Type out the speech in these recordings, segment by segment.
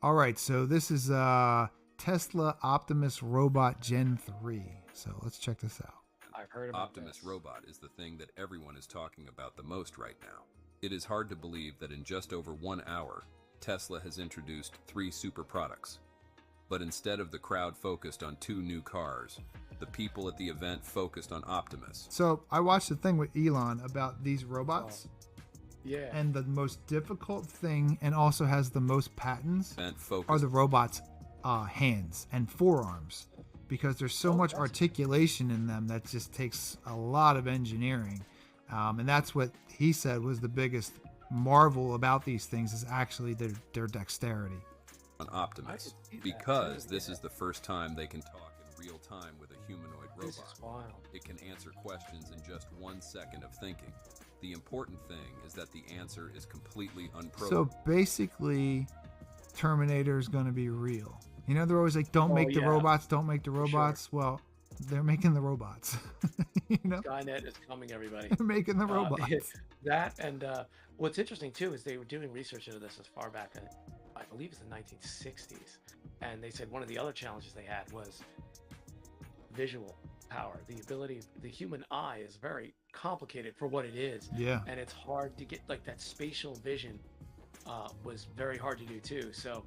All right, so this is Tesla Optimus Robot Gen 3. So let's check this out. I've heard about Optimus this. Robot is the thing that everyone is talking about the most right now. It is hard to believe that in just over 1 hour, Tesla has introduced 3 super products. But instead of the crowd focused on 2 new cars, the people at the event focused on Optimus. So I watched a thing with Elon about these robots. Yeah. And the most difficult thing, and also has the most patents, Event focused are the robots' hands and forearms, because there's so much articulation in them that just takes a lot of engineering. And that's what he said was the biggest marvel about these things, is actually their dexterity. on Optimus, because this is the first time they can talk in real time with a humanoid This is robot. wild. It can answer questions in just 1 second of thinking. The important thing is that the answer is completely unprogrammed. So basically, Terminator is going to be real. You know, they're always like, don't make the yeah. robots, don't make the robots. Well, they're making the robots. You know, Skynet is coming, everybody. they're making the robots. That and what's interesting too is they were doing research into this as far back as I believe it's the 1960s, and they said one of the other challenges they had was visual power. The ability, the human eye is very complicated for what it is, Yeah. and it's hard to get like that spatial vision. Was very hard to do too. So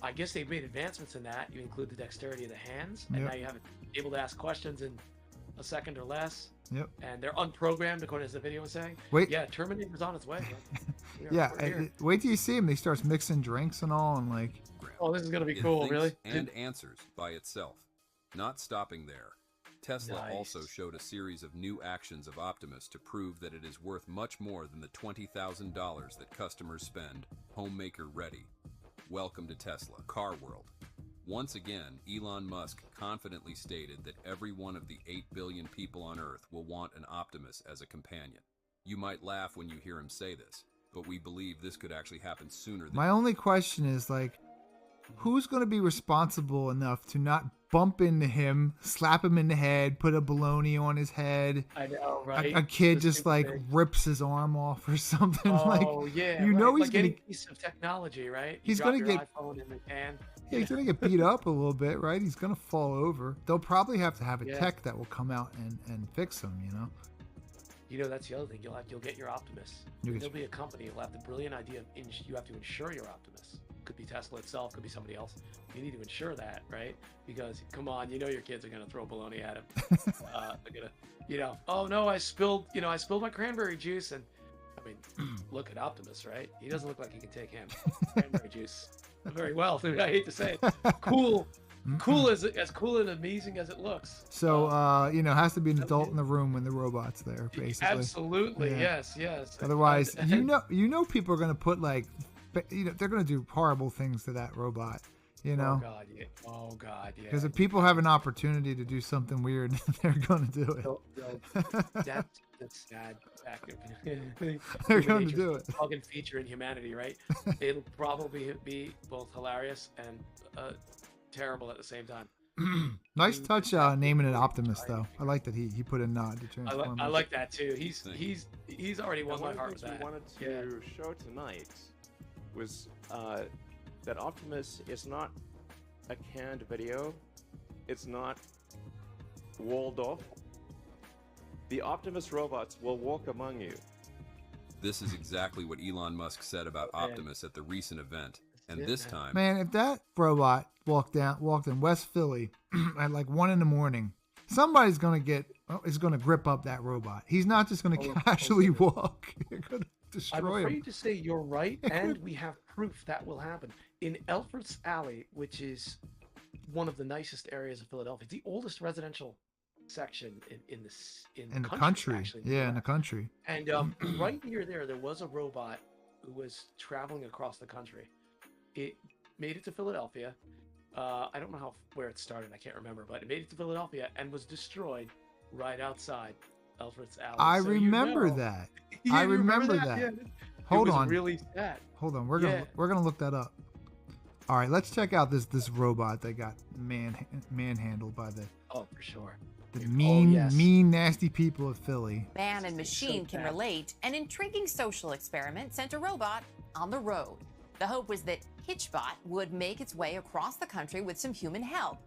I guess they've made advancements in that. You include the dexterity of the hands, and Yep. now you have it able to ask questions in a second or less. Yep. And they're unprogrammed, according to the video was saying. Wait. Yeah, Terminator's on its way. Man. Yeah. We're here. Wait till you see him. He starts mixing drinks and all, and like, Oh, this is gonna be It cool, thinks really. and answers by itself. Not stopping there, Tesla Nice. also showed a series of new actions of Optimus to prove that it is worth much more than the $20,000 that customers spend, homemaker ready. Welcome to Tesla, Car World. Once again, Elon Musk confidently stated that every one of the 8 billion people on Earth will want an Optimus as a companion. You might laugh when you hear him say this, but we believe this could actually happen sooner than my only question is like, who's going to be responsible enough to not bump into him, slap him in the head, put a baloney on his head? I know, right? A kid The just stupid like thing. rips his arm off or something. Oh like, yeah, you right. know he's like gonna any piece of technology, right? You he's drop gonna your get- iPhone in the can. yeah, he's gonna get beat up a little bit, right? He's gonna fall over. They'll probably have to have a Yeah. tech that will come out and fix him. You know. You know, that's the other thing. You'll get your Optimus. You get There'll be a company that'll have the brilliant idea of you have to insure your Optimus. Could be Tesla itself, could be somebody else. You need to insure that, right? Because come on, you know your kids are gonna throw baloney at him. They're gonna, oh no, I spilled my cranberry juice, and I mean, look at Optimus, right? He doesn't look like he can take him. Cranberry juice very well. I hate to say it. Cool as cool and amazing as it looks. So you know, has to be an adult in the room when the robot's there, basically. Absolutely, Yeah. yes. Otherwise, And- you know, people are gonna put like, they're gonna do horrible things to that robot. You know. Oh god, yeah. Because if people have an opportunity to do something weird, they're going to do it. That's sad. They're going to do it. Fucking feature in humanity, right? It'll probably be both hilarious and terrible at the same time. Nice touch naming it Optimus, though. I like that he put a nod to Transformers. I like that too. He's already won my One heart of with the things that. we wanted to show tonight was that Optimus is not a canned video. It's not walled off. The Optimus robots will walk among you. This is exactly what Elon Musk said about Optimus at the recent event, and this time, Man, if that robot walked in West Philly at like 1 a.m, somebody's gonna grip up that robot. He's not just gonna casually walk. You're gonna I'm destroy afraid him. to say you're right, and we have proof that will happen. In Elford's Alley, which is one of the nicest areas of Philadelphia, it's the oldest residential section in the country. Actually, Yeah, in the country. And right near there was a robot who was traveling across the country. It made it to Philadelphia. I don't know where it started. I can't remember, but it made it to Philadelphia and was destroyed right outside Elford's Alley. I So remember that. Yeah, I you remember that. Yeah. Hold it was on. really sad. Hold on. We're gonna look that up. All right, let's check out this robot that got manhandled by the Oh, for sure. mean, yes. nasty people of Philly. Man and machine can bad. relate. An intriguing social experiment sent a robot on the road. The hope was that HitchBOT would make its way across the country with some human help.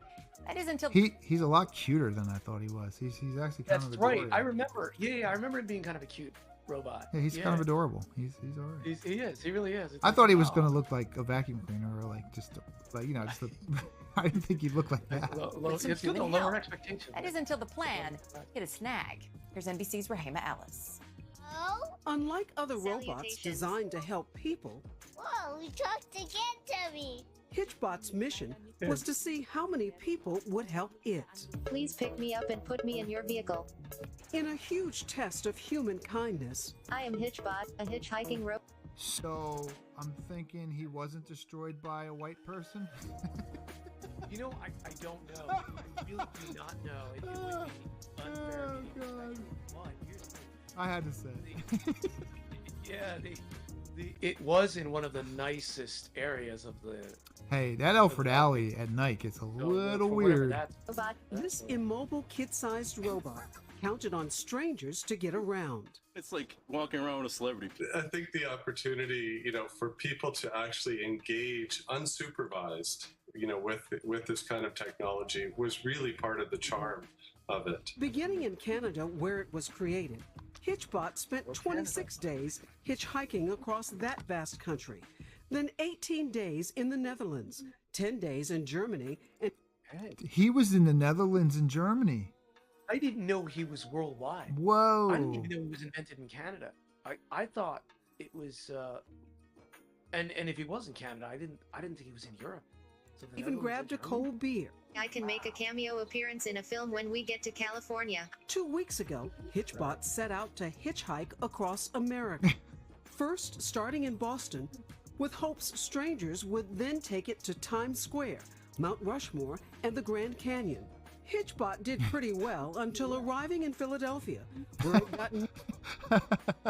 That is until he's a lot cuter than I thought he was. He's actually kind That's of right. adorable. I remember. Yeah, I remember him being kind of a cute robot. Yeah, he's kind of adorable. He's all right. He is. He really is. It's I like, thought he was oh. going to look like a vacuum cleaner or like just like just a, I didn't think he'd look like that. With some It's good to human lower help. expectations. That is until the plan hit a snag. Here's NBC's Rahima Ellis. Oh, Unlike other robots Salutations. designed to help people, whoa, he talked again to me. HitchBOT's mission was to see how many people would help it. Please pick me up and put me in your vehicle. In a huge test of human kindness, I am HitchBOT, a hitchhiking robot. So I'm thinking he wasn't destroyed by a white person. You know, I don't know. I really do not know. It would be unfair. Oh, of me to God. say. One, here's the thing. I had to say. Yeah, it was in one of the nicest areas of the. Hey, that Alfred Alley at night gets a little for whatever weird. Robot. this immobile kid-sized robot counted on strangers to get around. It's like walking around with a celebrity. I think the opportunity, for people to actually engage unsupervised, with this kind of technology was really part of the charm of it. Beginning in Canada, where it was created, HitchBOT spent 26 days hitchhiking across that vast country, then 18 days in the Netherlands, 10 days in Germany, and He was in the Netherlands and Germany. I didn't know he was worldwide. Whoa. I didn't even know he was invented in Canada. I thought it was, and if he was in Canada, I didn't think he was in Europe. So the even Netherlands grabbed a and Germany? cold beer. I can make a cameo appearance in a film when we get to California. 2 weeks ago, HitchBOT set out to hitchhike across America. First, starting in Boston, with hopes strangers would then take it to Times Square, Mount Rushmore, and the Grand Canyon. HitchBOT did pretty well until arriving in Philadelphia, where it got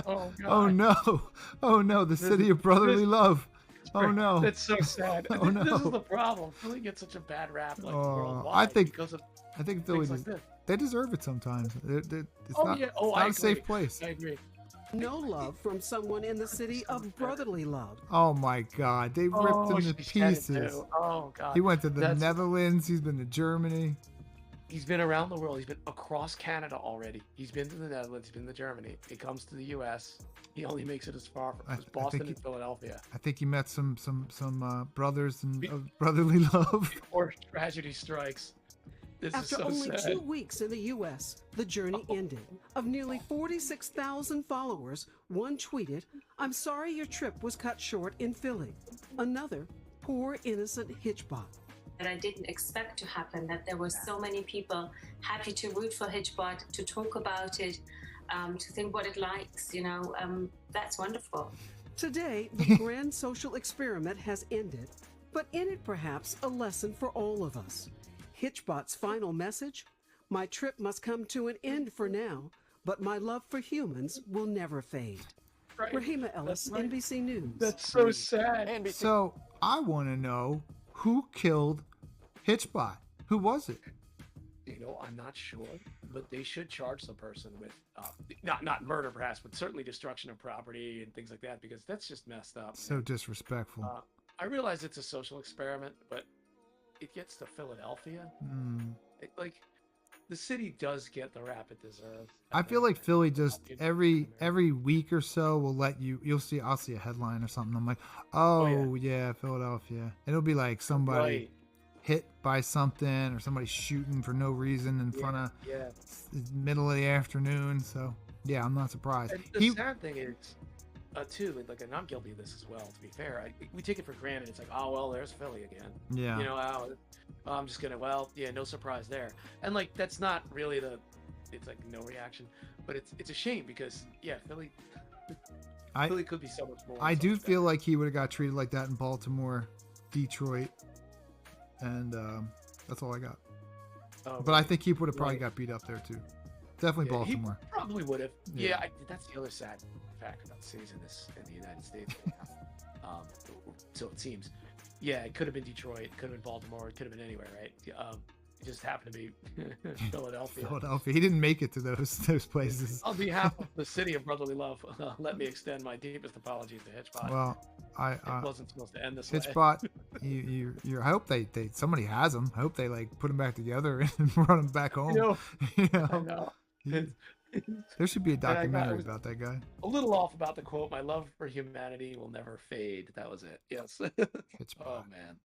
Oh God. Oh no. Oh no, the city of brotherly love. Oh no. That's so sad. Oh, no. This is the problem. Philly gets such a bad rap like Oh, worldwide I think because of Philly things like this. they deserve it sometimes. It's Oh, not, yeah. Oh, it's I not a agree. safe place. I agree. no love from someone in the city of brotherly love. Oh my God, they ripped Oh, him to she said it pieces. too. Oh God. He went to the That's- Netherlands. He's been to Germany. He's been around the world. He's been across Canada already. He's been to the Netherlands. He's been to Germany. He comes to the U.S. He only makes it as far I as Boston think and Philadelphia. I think he met some brothers and of brotherly love. Or tragedy strikes. This After is so only sad. 2 weeks in the U.S., the journey ended. Of nearly 46,000 followers, one tweeted, "I'm sorry your trip was cut short in Philly." Another, "Poor innocent HitchBOT." That I didn't expect to happen, that there were so many people happy to root for HitchBOT, to talk about it, to think what it likes, that's wonderful. Today, the grand social experiment has ended, but in it perhaps a lesson for all of us. HitchBOT's final message: my trip must come to an end for now, but my love for humans will never fade. Right. Rahima Ellis, That's right. NBC News. That's so sad. So I want to know who killed HitchBOT. Who was it? I'm not sure, but they should charge the person with not murder, perhaps, but certainly destruction of property and things like that, because that's just messed up. So man. disrespectful. I realize it's a social experiment, but it gets to Philadelphia. Mm. The city does get the rap it deserves. I feel like Philly just every week or so will let I'll see a headline or something. I'm like, oh yeah, Philadelphia. It'll be like somebody Right. hit by something or somebody shooting for no reason in front of middle of the afternoon. So yeah, I'm not surprised. And the sad thing is, too, and I'm guilty of this as well. To be fair, we take it for granted. It's like, oh well, there's Philly again. Yeah. I'm just gonna, no surprise there. And that's not really it's like no reaction, but it's a shame because Philly could be so much more. I do feel like he would have got treated like that in Baltimore, Detroit, and that's all I got. But I think he would have probably got beat up there too. Definitely Baltimore. He probably would have. Yeah. That's the other sad fact about cities in the United States. So it seems. Yeah, it could have been Detroit, it could have been Baltimore, it could have been anywhere, right? It just happened to be Philadelphia. Philadelphia. He didn't make it to those places. On behalf of the city of brotherly love, let me extend my deepest apologies to HitchBOT. Well, it wasn't supposed to end this way. HitchBOT, I hope they somebody has them. I hope they like put them back together and run them back home. I know. There should be a documentary about that guy. A little off about the quote. My love for humanity will never fade. That was it. Yes. HitchBOT. Oh man.